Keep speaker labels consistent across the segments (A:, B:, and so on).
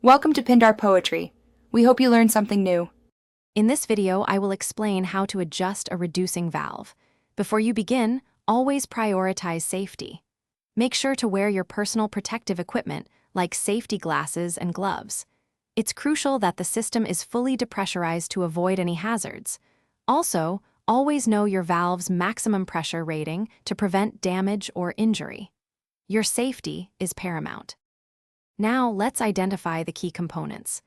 A: Welcome to Pindar Poetry. We hope you learned something new.
B: In this video, I will explain how to adjust a reducing valve. Before you begin, always prioritize safety. Make sure to wear your personal protective equipment, like safety glasses and gloves. It's crucial that the system is fully depressurized to avoid any hazards. Also, always know your valve's maximum pressure rating to prevent damage or injury. Your safety is paramount. Now, let's identify the key components.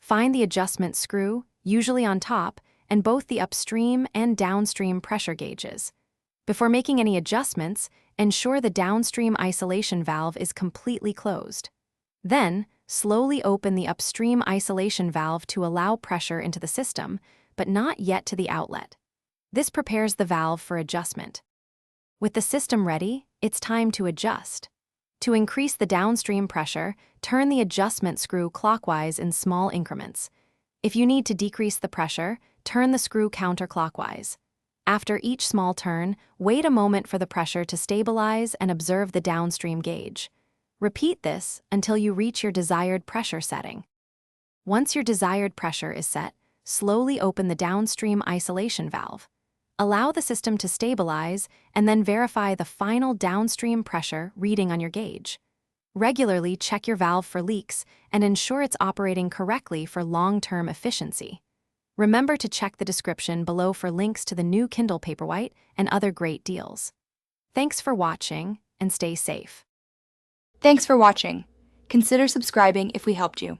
B: Find the adjustment screw, usually on top, and both the upstream and downstream pressure gauges. Before making any adjustments, ensure the downstream isolation valve is completely closed. Then, slowly open the upstream isolation valve to allow pressure into the system, but not yet to the outlet. This prepares the valve for adjustment. With the system ready, it's time to adjust. To increase the downstream pressure, turn the adjustment screw clockwise in small increments. If you need to decrease the pressure, turn the screw counterclockwise. After each small turn, wait a moment for the pressure to stabilize and observe the downstream gauge. Repeat this until you reach your desired pressure setting. Once your desired pressure is set, slowly open the downstream isolation valve. Allow the system to stabilize and then verify the final downstream pressure reading on your gauge. Regularly check your valve for leaks and ensure it's operating correctly for long-term efficiency. Remember to check the description below for links to the new Kindle Paperwhite and other great deals. Thanks for watching and stay safe.
A: Thanks for watching. Consider subscribing if we helped you.